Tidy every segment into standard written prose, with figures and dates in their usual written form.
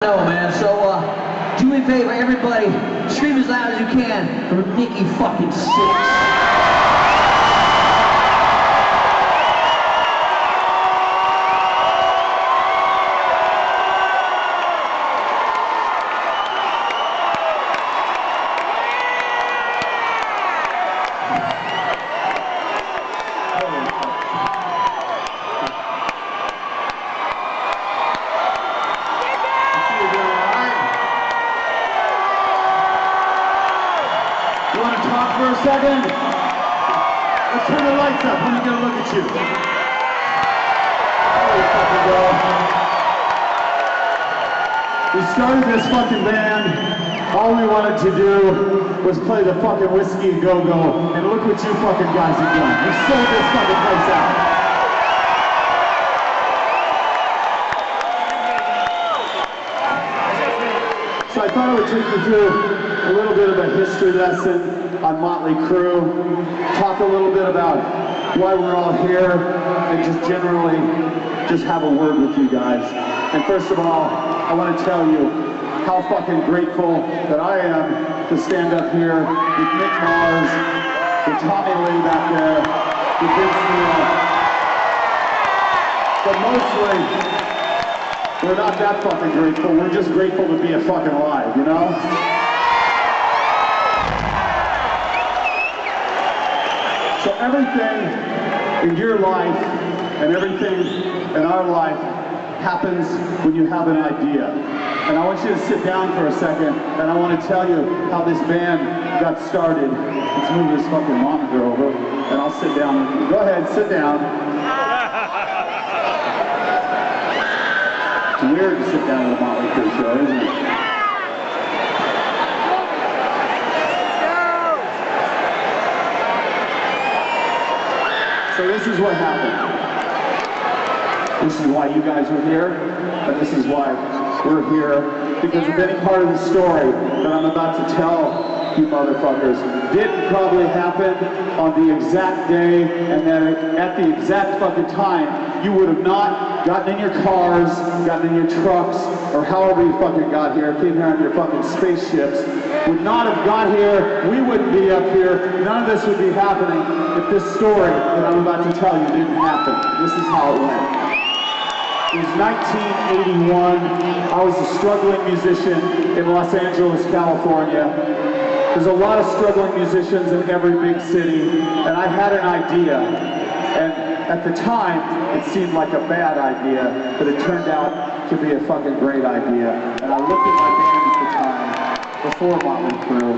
No, man. So, do me a favor, everybody, scream as loud as you can for Nikki fucking Sixx. You want to talk for a second? Let's turn the lights up. Let me get a look at you. Holy fucking God. We started this fucking band. All we wanted to do was play the fucking Whiskey and Go-Go. And look what you fucking guys have done. We sold this fucking place out. So I thought I would take you through a little bit of a history lesson on Motley Crue, talk a little bit about why we're all here, and just generally just have a word with you guys. And first of all, I want to tell you how fucking grateful that I am to stand up here with Nick Mars, with Tommy Lee back there, with Vince Neil. But mostly, we're not that fucking grateful. We're just grateful to be fucking alive, you know? So everything in your life and everything in our life happens when you have an idea. And I want you to sit down for a second, and I want to tell you how this band got started. Let's move this fucking monitor over, and I'll sit down. Go ahead, sit down. It's weird to sit down with a Motley Crue show, isn't it? So this is what happened. This is why you guys are here, and this is why we're here, because of any part of the story that I'm about to tell you motherfuckers didn't probably happen on the exact day, and then at the exact fucking time, you would have not gotten in your cars, gotten in your trucks, or however you fucking got here, came here on your fucking spaceships, would not have got here, we wouldn't be up here, none of this would be happening if this story that I'm about to tell you didn't happen. This is how it went. It was 1981. I was a struggling musician in Los Angeles, California. There's a lot of struggling musicians in every big city, and I had an idea. And at the time, it seemed like a bad idea, but it turned out to be a fucking great idea. And I looked at my band at the time, before Motley Crue,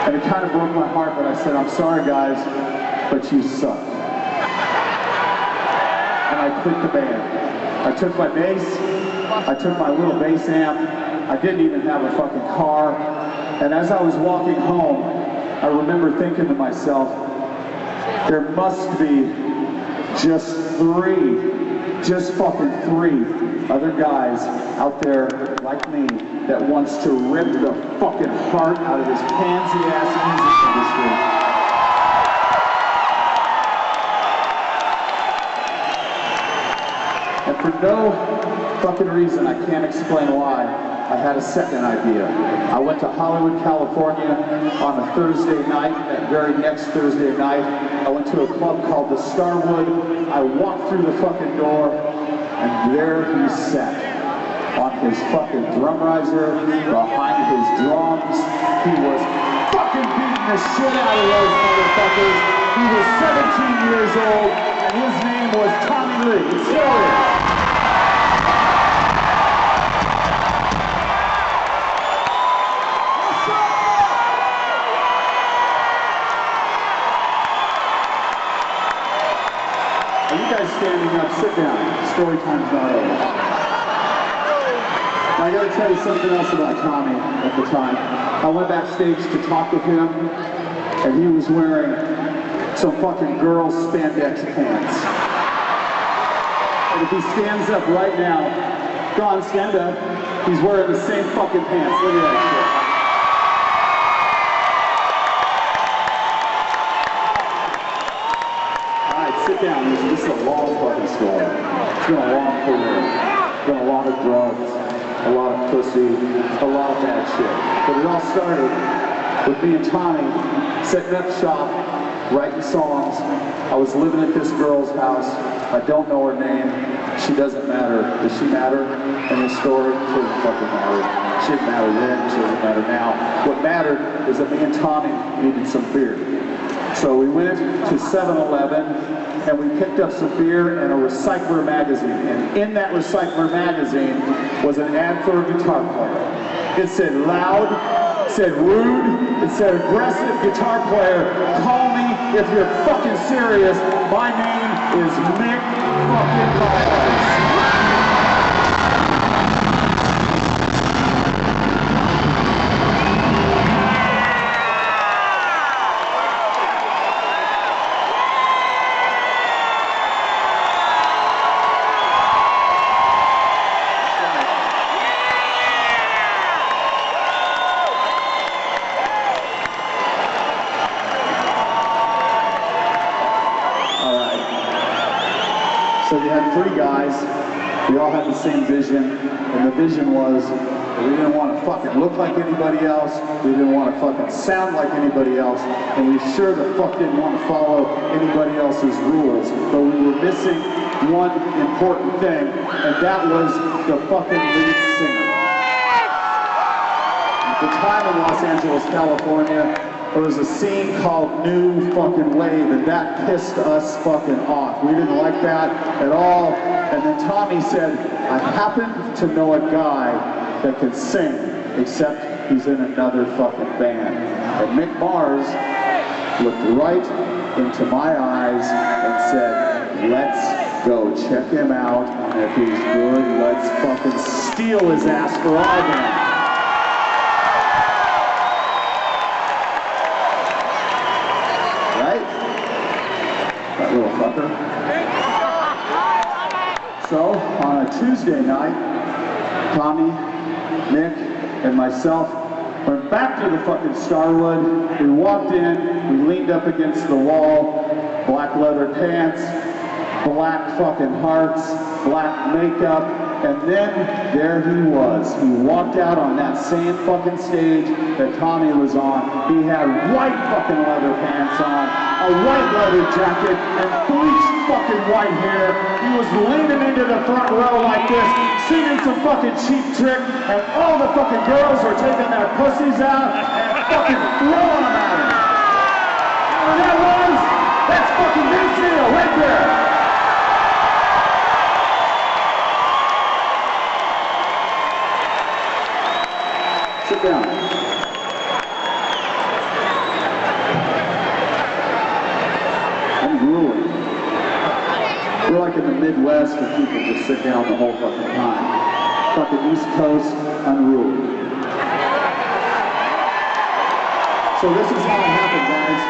and it kind of broke my heart, but I said, I'm sorry guys, but you suck. And I quit the band. I took my bass, I took my little bass amp, I didn't even have a fucking car, and as I was walking home, I remember thinking to myself, there must be just fucking three other guys out there like me that wants to rip the fucking heart out of this pansy-ass music industry. And for no fucking reason, I can't explain why, I had a second idea. I went to Hollywood, California on a Thursday night. That very next Thursday night, I went to a club called the Starwood. I walked through the fucking door, and there he sat on his fucking drum riser, behind his drums. He was fucking beating the shit out of those motherfuckers. He was 17 years old, and his name was Tommy Lee. It still is. You guys standing up, sit down. Story time's not over. Now I gotta tell you something else about Tommy at the time. I went backstage to talk with him, and he was wearing some fucking girl spandex pants. And if he stands up right now, go on, stand up. He's wearing the same fucking pants. Look at that shit. Sit down. This is a long fucking story. It's been a long career. done a lot of drugs, a lot of pussy, a lot of bad shit. But it all started with me and Tommy setting up shop, writing songs. I was living at this girl's house. I don't know her name. She doesn't matter. Does she matter in this story? She doesn't fucking matter. She didn't matter then, she doesn't matter now. What mattered is that me and Tommy needed some beer. So we went to 7-Eleven and we picked up some beer and a recycler magazine. And in that recycler magazine was an ad for a guitar player. It said loud, it said rude, it said aggressive guitar player. Call me if you're fucking serious. My name is Nick fucking Myers. So we had 3 guys, we all had the same vision, and the vision was that we didn't want to fucking look like anybody else, we didn't want to fucking sound like anybody else, and we sure the fuck didn't want to follow anybody else's rules, but we were missing one important thing, and that was the fucking lead singer. At the time in Los Angeles, California, there was a scene called New Fucking Wave, and that pissed us fucking off. We didn't like that at all. And then Tommy said, I happen to know a guy that can sing, except he's in another fucking band. And Mick Mars looked right into my eyes and said, let's go check him out, and if he's good, let's fucking steal his ass for our band. That little fucker. So, on a Tuesday night, Tommy, Nick, and myself went back to the fucking Starwood. We walked in, we leaned up against the wall, black leather pants, black fucking hearts, black makeup, and then there he was. He walked out on that same fucking stage that Tommy was on. He had white fucking leather pants on, a white leather jacket, and bleached fucking white hair. He was leaning into the front row like this, singing some fucking Cheap Trick, and all the fucking girls were taking their pussies out and fucking throwing them at him. And that was, that's fucking Big Seal right there. Sit down. Unruly. We're like in the Midwest and people just sit down the whole fucking time. Fucking East Coast, unruly. So this is how it happened, guys.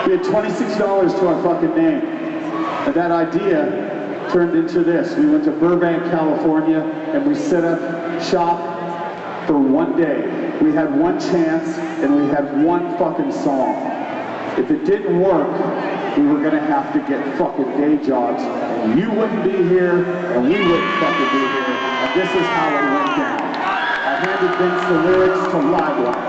We had $26 to our fucking name. And that idea turned into this. We went to Burbank, California, and we set up shop for one day. We had one chance, and we had one fucking song. If it didn't work, we were gonna have to get fucking day jobs, and you wouldn't be here, and we wouldn't fucking be here, and this is how it went down. I handed Vince the lyrics to Livewire,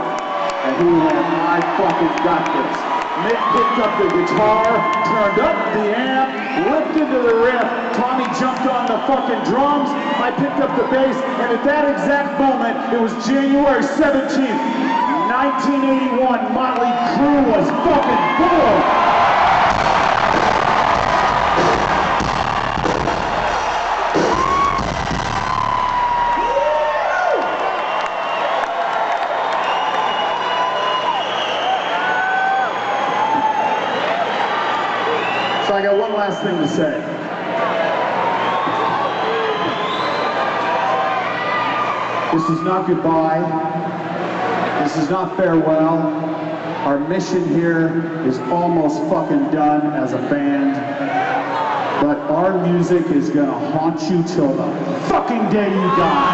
and he went, I fucking got this. Nick picked up the guitar, turned up the amp, ripped into the riff. Tommy jumped on the fucking drums. I picked up the bass, and at that exact moment, it was January 17th, 1981. Motley Crue was fucking born. So I got one last thing to say. This is not goodbye. This is not farewell. Our mission here is almost fucking done as a band. But our music is gonna haunt you till the fucking day you die.